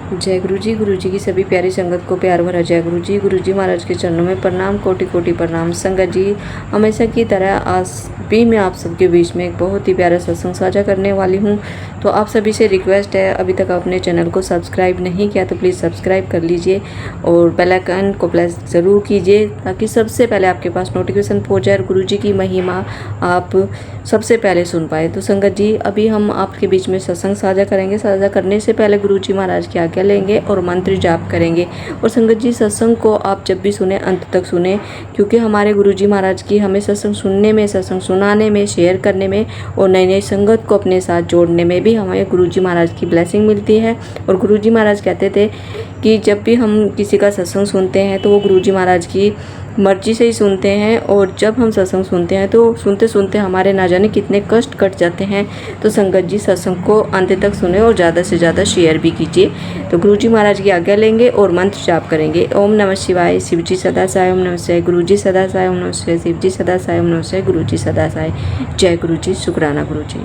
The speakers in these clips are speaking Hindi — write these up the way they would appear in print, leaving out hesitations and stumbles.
जय गुरु जी की सभी प्यारी संगत को प्यार भरा जय गुरु जी महाराज के चरणों में प्रणाम, कोटि कोटि प्रणाम। संगत जी, हमेशा की तरह आज भी मैं आप सबके बीच में एक बहुत ही प्यारा सत्संग साझा करने वाली हूं। तो आप सभी से रिक्वेस्ट है, अभी तक अपने चैनल को सब्सक्राइब नहीं किया तो प्लीज़ सब्सक्राइब कर लीजिए और बेल आइकन को प्रेस ज़रूर कीजिए ताकि सबसे पहले आपके पास नोटिफिकेशन पहुँच जाए और गुरु जी की महिमा आप सबसे पहले सुन पाए। तो संगत जी, अभी हम आपके बीच में सत्संग साझा करेंगे। साझा करने से पहले गुरु जी महाराज की आज्ञा लेंगे और मंत्र जाप करेंगे। और संगत जी, सत्संग को आप जब भी सुने अंत तक सुने, क्योंकि हमारे गुरु जी महाराज की हमें सत्संग सुनने में, सत्संग सुनाने में, शेयर करने में और नई नई संगत को अपने साथ जोड़ने में भी हमें गुरु जी महाराज की ब्लेसिंग मिलती है। और गुरु जी महाराज कहते थे कि जब भी हम किसी का सत्संग सुनते हैं तो वो गुरु जी महाराज की मर्जी से ही सुनते हैं, और जब हम सत्संग सुनते हैं तो सुनते सुनते हमारे ना जाने कितने कष्ट कट जाते हैं। तो संगत जी, सत्संग को अंत तक सुने और ज़्यादा से ज़्यादा शेयर भी कीजिए। तो गुरु जी महाराज की आज्ञा लेंगे और मंत्र जाप करेंगे। ओम नमः शिवाय, शिव जी सदा साय। ओम नमः शिवाय, गुरु जी सदा साय। ओम नमः शिवाय, शिव जी सदा साय। ओम नमः शिवाय, गुरु जी सदा साय। जय गुरु जी, शुक्राना गुरु जी।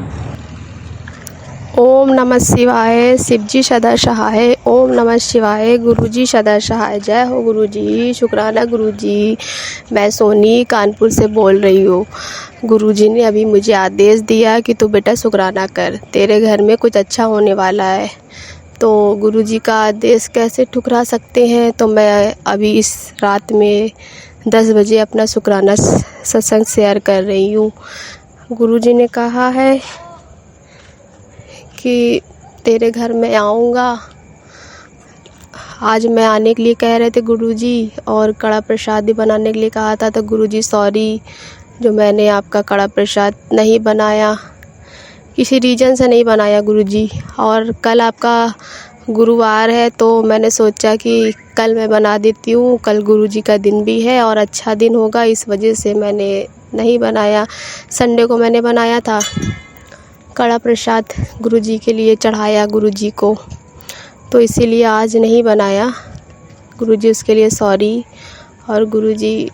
ओम नमः शिवाय, शिव जी सदा सहाय। ओम नमः शिवाय, गुरु जी सदा सहाय। जय हो गुरु जी, शुक्राना गुरु जी। मैं सोनी कानपुर से बोल रही हूँ। गुरु जी ने अभी मुझे आदेश दिया कि तू बेटा शुक्राना कर, तेरे घर में कुछ अच्छा होने वाला है। तो गुरु जी का आदेश कैसे ठुकरा सकते हैं। तो मैं अभी इस रात में 10 बजे अपना शुक्राना सत्संग शेयर कर रही हूँ। गुरु जी ने कहा है कि तेरे घर में आऊँगा। आज मैं आने के लिए कह रहे थे गुरुजी, और कड़ा प्रसाद भी बनाने के लिए कहा था। तो गुरुजी सॉरी, जो मैंने आपका कड़ा प्रसाद नहीं बनाया, किसी रीज़न से नहीं बनाया गुरुजी। और कल आपका गुरुवार है तो मैंने सोचा कि कल मैं बना देती हूँ। कल गुरुजी का दिन भी है और अच्छा दिन होगा, इस वजह से मैंने नहीं बनाया। संडे को मैंने बनाया था कड़ा प्रसाद, गुरुजी के लिए चढ़ाया गुरुजी को, तो इसीलिए आज नहीं बनाया। गुरुजी उसके लिए सॉरी। और गुरुजी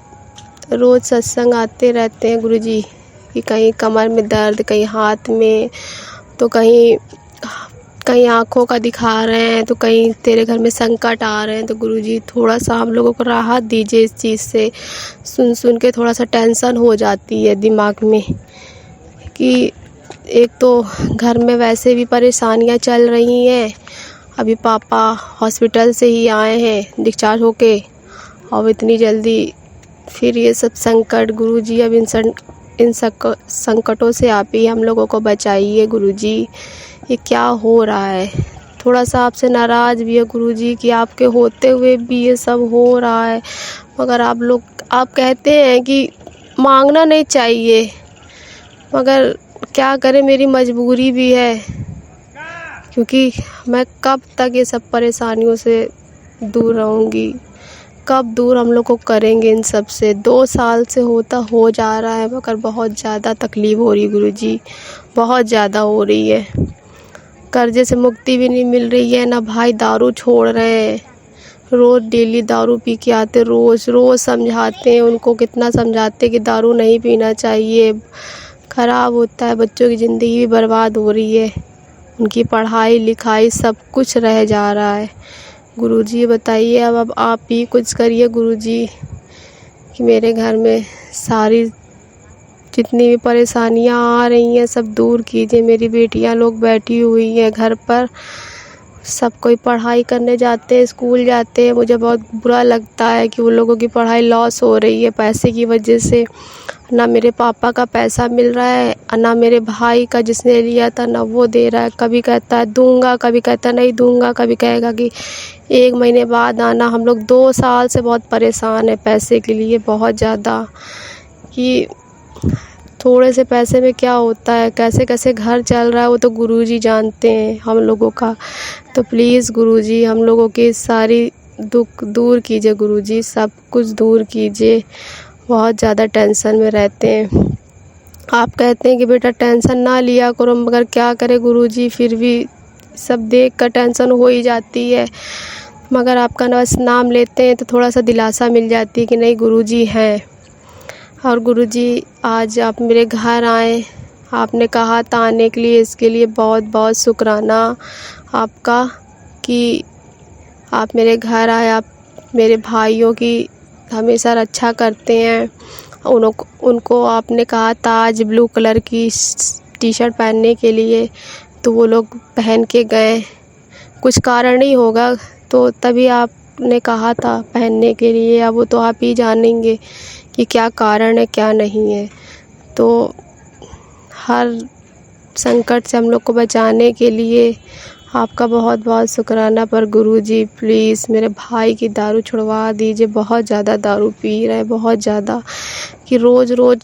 रोज़ सत्संग आते रहते हैं गुरुजी कि कहीं कमर में दर्द, कहीं हाथ में, तो कहीं आँखों का दिखा रहे हैं, तो कहीं तेरे घर में संकट आ रहे हैं। तो गुरुजी थोड़ा सा हम लोगों को राहत दीजिए इस चीज़ से। सुन सुन के थोड़ा सा टेंशन हो जाती है दिमाग में कि एक तो घर में वैसे भी परेशानियां चल रही हैं। अभी पापा हॉस्पिटल से ही आए हैं डिस्चार्ज होके, और इतनी जल्दी फिर ये सब संकट। गुरुजी अब इन संकटों से आप ही हम लोगों को बचाइए गुरुजी। ये क्या हो रहा है। थोड़ा सा आपसे नाराज़ भी है गुरुजी कि आपके होते हुए भी ये सब हो रहा है। मगर आप कहते हैं कि मांगना नहीं चाहिए, मगर क्या करें, मेरी मजबूरी भी है। क्योंकि मैं कब तक ये सब परेशानियों से दूर रहूँगी, कब दूर हम लोग को करेंगे इन सब से। 2 साल से हो जा रहा है, मगर बहुत ज़्यादा तकलीफ़ हो रही है गुरुजी, बहुत ज़्यादा हो रही है। कर्जे से मुक्ति भी नहीं मिल रही है, ना भाई दारू छोड़ रहे हैं। रोज़ डेली दारू पी के आते, रोज़ समझाते हैं उनको, कितना समझाते कि दारू नहीं पीना चाहिए, ख़राब होता है, बच्चों की ज़िंदगी भी बर्बाद हो रही है, उनकी पढ़ाई लिखाई सब कुछ रह जा रहा है। गुरुजी बताइए, अब आप ही कुछ करिए गुरुजी कि मेरे घर में सारी जितनी भी परेशानियां आ रही हैं सब दूर कीजिए। मेरी बेटियां लोग बैठी हुई हैं घर पर, सब कोई पढ़ाई करने जाते हैं, स्कूल जाते हैं। मुझे बहुत बुरा लगता है कि उन लोगों की पढ़ाई लॉस हो रही है पैसे की वजह से। ना मेरे पापा का पैसा मिल रहा है, ना मेरे भाई का जिसने लिया था ना वो दे रहा है। कभी कहता है दूंगा, कभी कहता नहीं दूंगा, कभी कहेगा कि 1 महीने बाद आना। हम लोग 2 साल से बहुत परेशान है पैसे के लिए, बहुत ज़्यादा, कि थोड़े से पैसे में क्या होता है, कैसे कैसे घर चल रहा है वो तो गुरुजी जानते हैं हम लोगों का। तो प्लीज़ गुरुजी हम लोगों की सारी दुख दूर कीजिए गुरुजी, सब कुछ दूर कीजिए। बहुत ज़्यादा टेंशन में रहते हैं। आप कहते हैं कि बेटा टेंशन ना लिया करो, मगर क्या करें गुरुजी, फिर भी सब देख कर टेंशन हो ही जाती है। मगर आपका बस नाम लेते हैं तो थोड़ा सा दिलासा मिल जाती है कि नहीं गुरुजी हैं। और गुरुजी आज आप मेरे घर आए, आपने कहा था आने के लिए, इसके लिए बहुत बहुत शुक्राना आपका कि आप मेरे घर आए, आप मेरे भाइयों की हमेशा रक्षा करते हैं। उनको आपने कहा था आज ब्लू कलर की टी शर्ट पहनने के लिए, तो वो लोग पहन के गए। कुछ कारण ही होगा, तो तभी आपने कहा था पहनने के लिए। अब वो तो आप ही जानेंगे कि क्या कारण है क्या नहीं है। तो हर संकट से हम लोग को बचाने के लिए आपका बहुत बहुत शुक्राना। पर गुरुजी प्लीज़ मेरे भाई की दारू छुड़वा दीजिए। बहुत ज़्यादा दारू पी रहा है, बहुत ज़्यादा, कि रोज़ रोज़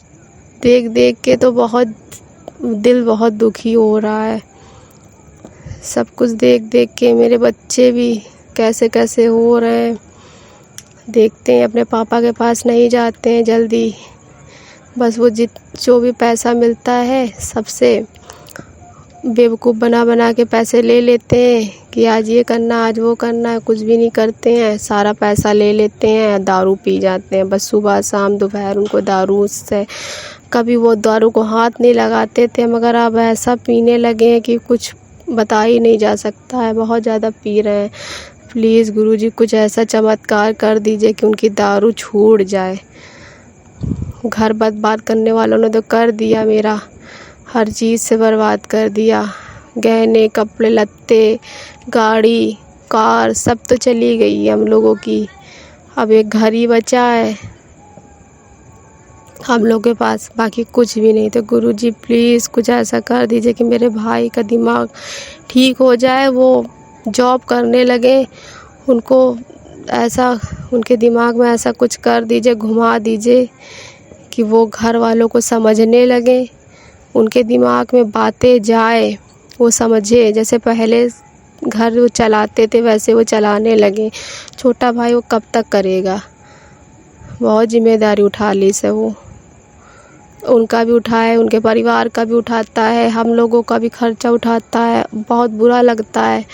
देख देख के तो बहुत दिल बहुत दुखी हो रहा है। सब कुछ देख देख के मेरे बच्चे भी कैसे कैसे हो रहे हैं। देखते हैं, अपने पापा के पास नहीं जाते हैं जल्दी। बस वो जो भी पैसा मिलता है सबसे बेवकूफ़ बना बना के पैसे ले लेते हैं कि आज ये करना, आज वो करना है। कुछ भी नहीं करते हैं, सारा पैसा ले लेते हैं, दारू पी जाते हैं। बस सुबह शाम दोपहर उनको दारू से, कभी वो दारू को हाथ नहीं लगाते थे, मगर अब ऐसा पीने लगे हैं कि कुछ बता ही नहीं जा सकता है। बहुत ज़्यादा पी रहे हैं। प्लीज़ गुरुजी कुछ ऐसा चमत्कार कर दीजिए कि उनकी दारू छूट जाए। घर बर्बाद करने वालों ने तो कर दिया, मेरा हर चीज़ से बर्बाद कर दिया। गहने, कपड़े लत्ते, गाड़ी, कार सब तो चली गई है हम लोगों की। अब एक घर ही बचा है हम लोग के पास, बाकी कुछ भी नहीं। तो गुरुजी प्लीज़ कुछ ऐसा कर दीजिए कि मेरे भाई का दिमाग ठीक हो जाए, वो जॉब करने लगे। उनको ऐसा, उनके दिमाग में ऐसा कुछ कर दीजिए, घुमा दीजिए कि वो घर वालों को समझने लगे। उनके दिमाग में बातें जाए, वो समझे। जैसे पहले घर वो चलाते थे वैसे वो चलाने लगे। छोटा भाई वो कब तक करेगा? बहुत जिम्मेदारी उठा ली से वो, उनका भी उठाए, उनके परिवार का भी उठाता है, हम लोगों का भी खर्चा उठाता है। बहुत बुरा लगता है,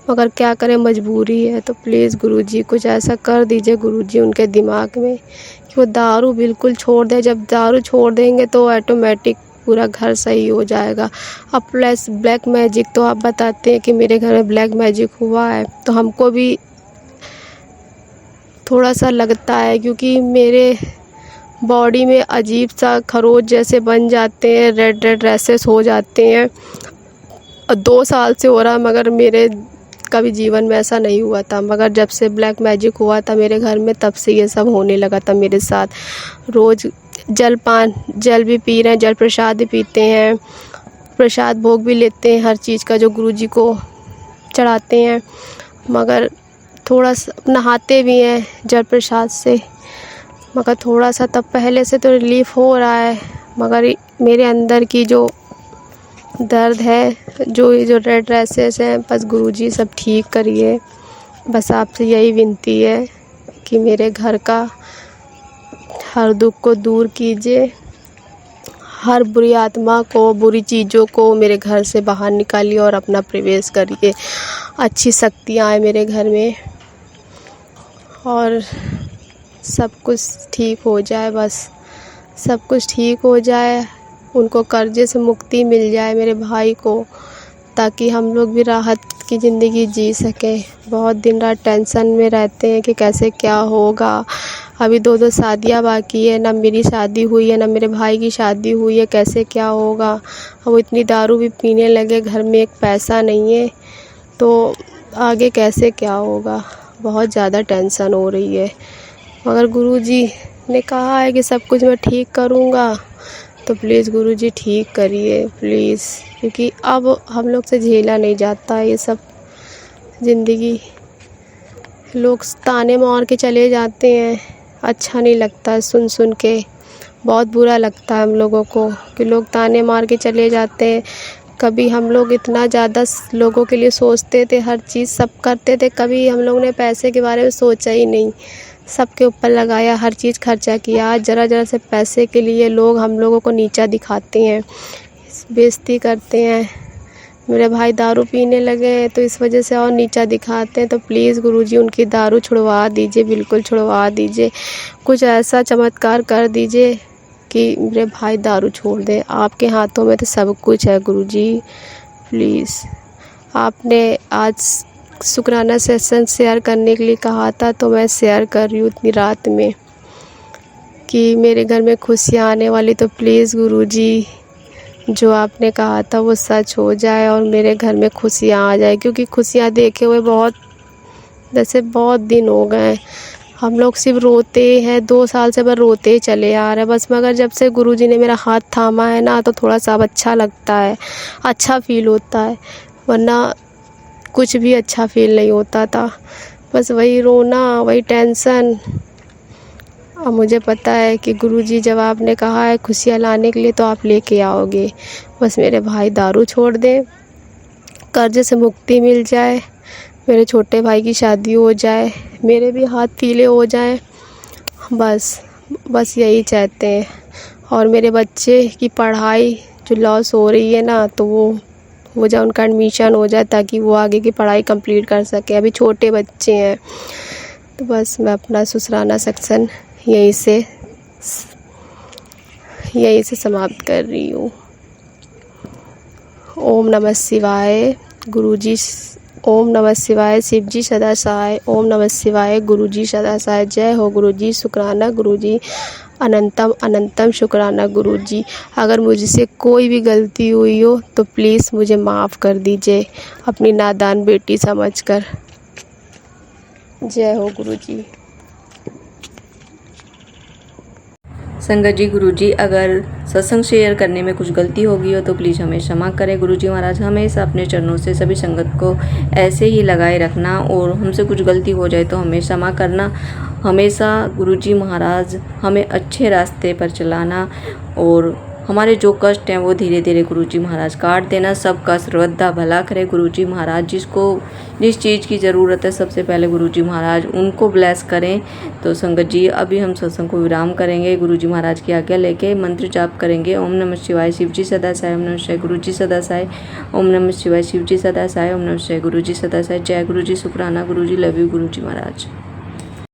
मगर क्या करें, मजबूरी है। तो प्लीज़ गुरुजी कुछ ऐसा कर दीजिए गुरुजी उनके दिमाग में कि वो दारू बिल्कुल छोड़ दे। जब दारू छोड़ देंगे तो ऑटोमेटिक पूरा घर सही हो जाएगा। अब प्लस ब्लैक मैजिक, तो आप बताते हैं कि मेरे घर में ब्लैक मैजिक हुआ है, तो हमको भी थोड़ा सा लगता है, क्योंकि मेरे बॉडी में अजीब सा खरोच जैसे बन जाते हैं, रेड रेड रैसेस हो जाते हैं। 2 साल से हो रहा, मगर मेरे कभी जीवन में ऐसा नहीं हुआ था। मगर जब से ब्लैक मैजिक हुआ था मेरे घर में, तब से ये सब होने लगा था मेरे साथ। रोज़ जल भी पी रहे हैं, जल प्रसाद भी पीते हैं, प्रसाद भोग भी लेते हैं हर चीज़ का जो गुरुजी को चढ़ाते हैं। मगर थोड़ा सा नहाते भी हैं जल प्रसाद से, मगर थोड़ा सा तब पहले से तो रिलीफ हो रहा है। मगर मेरे अंदर की जो दर्द है, जो रेड रैसेस हैं, बस गुरुजी सब ठीक करिए। बस आपसे यही विनती है कि मेरे घर का हर दुख को दूर कीजिए, हर बुरी आत्मा को, बुरी चीज़ों को मेरे घर से बाहर निकालिए और अपना प्रवेश करिए। अच्छी शक्तियाँ आए मेरे घर में और सब कुछ ठीक हो जाए। बस सब कुछ ठीक हो जाए, उनको कर्जे से मुक्ति मिल जाए मेरे भाई को, ताकि हम लोग भी राहत की ज़िंदगी जी सकें। बहुत दिन रात टेंशन में रहते हैं कि कैसे क्या होगा। अभी 2 शादियां बाकी है, ना मेरी शादी हुई है ना मेरे भाई की शादी हुई है, कैसे क्या होगा। वो इतनी दारू भी पीने लगे, घर में एक पैसा नहीं है, तो आगे कैसे क्या होगा। बहुत ज़्यादा टेंशन हो रही है। मगर गुरुजी ने कहा है कि सब कुछ मैं ठीक करूँगा, तो प्लीज़ गुरुजी ठीक करिए प्लीज़, क्योंकि अब हम लोग से झेला नहीं जाता ये सब ज़िंदगी। लोग ताने मार के चले जाते हैं, अच्छा नहीं लगता है सुन सुन के, बहुत बुरा लगता है हम लोगों को कि लोग ताने मार के चले जाते हैं। कभी हम लोग इतना ज़्यादा लोगों के लिए सोचते थे, हर चीज़ सब करते थे, कभी हम लोग ने पैसे के बारे में सोचा ही नहीं, सबके ऊपर लगाया, हर चीज़ खर्चा किया। आज ज़रा ज़रा से पैसे के लिए लोग हम लोगों को नीचा दिखाते हैं, बेइज्जती करते हैं। मेरे भाई दारू पीने लगे तो इस वजह से और नीचा दिखाते हैं। तो प्लीज़ गुरुजी उनकी दारू छुड़वा दीजिए, बिल्कुल छुड़वा दीजिए। कुछ ऐसा चमत्कार कर दीजिए कि मेरे भाई दारू छोड़ दे। आपके हाथों में तो सब कुछ है गुरुजी, प्लीज़। आपने आज शुक्राना सेशन शेयर करने के लिए कहा था, तो मैं शेयर कर रही हूँ इतनी रात में कि मेरे घर में खुशियाँ आने वाली। तो प्लीज़ गुरुजी, जो आपने कहा था वो सच हो जाए और मेरे घर में खुशियाँ आ जाए, क्योंकि खुशियाँ देखे हुए बहुत दिन हो गए। हम लोग सिर्फ रोते हैं, 2 साल से बस रोते ही चले आ रहे हैं बस। मगर जब से गुरुजी ने मेरा हाथ थामा है ना, तो थोड़ा सा अब अच्छा लगता है, अच्छा फील होता है, वरना कुछ भी अच्छा फील नहीं होता था। बस वही रोना, वही टेंशन। अब मुझे पता है कि गुरुजी जब आपने कहा है खुशियाँ लाने के लिए, तो आप लेके आओगे। बस मेरे भाई दारू छोड़ दें, कर्ज से मुक्ति मिल जाए, मेरे छोटे भाई की शादी हो जाए, मेरे भी हाथ पीले हो जाएं, बस यही चाहते हैं। और मेरे बच्चे की पढ़ाई जो लॉस हो रही है ना, तो वो हो जाए, उनका एडमिशन हो जाए, ताकि वो आगे की पढ़ाई कंप्लीट कर सके। अभी छोटे बच्चे हैं। तो बस मैं अपना शुक्राना सेक्शन यहीं से समाप्त कर रही हूँ। ओम नमः शिवाय गुरुजी, ओम नमः शिवाय शिव जी सदा सहाय, ओम नमः शिवाय गुरुजी सदा सहाय। जय हो गुरुजी, शुक्राना गुरुजी, अनंतम अनंतम शुक्राना गुरुजी। अगर मुझसे कोई भी गलती हुई हो तो प्लीज़ मुझे माफ़ कर दीजिए, अपनी नादान बेटी समझकर। जय हो गुरुजी। संगत जी, गुरुजी अगर सत्संग शेयर करने में कुछ गलती होगी हो तो प्लीज़ हमें क्षमा करें। गुरुजी महाराज हमेशा अपने चरणों से सभी संगत को ऐसे ही लगाए रखना, और हमसे कुछ गलती हो जाए तो हमें क्षमा करना। हमेशा गुरुजी महाराज हमें अच्छे रास्ते पर चलाना, और हमारे जो कष्ट हैं वो धीरे धीरे गुरुजी महाराज काट देना। सबका सर्वदा भला करे गुरुजी महाराज। जिसको जिस चीज़ की ज़रूरत है सबसे पहले गुरुजी महाराज उनको ब्लेस करें। तो संगत जी, अभी हम सत्संग को विराम करेंगे, गुरुजी महाराज की आज्ञा लेके मंत्र जाप करेंगे। ओम नमः शिवाय शिव जी सदा सहाय, ओम नमः शिवाय गुरुजी सदा सहाय, ओम नमः शिवाय शिव जी सदा सहाय, ओम नमः शिवाय गुरुजी सदा सहाय। जय गुरुजी, शुक्राना गुरुजी, लव यू गुरुजी महाराज।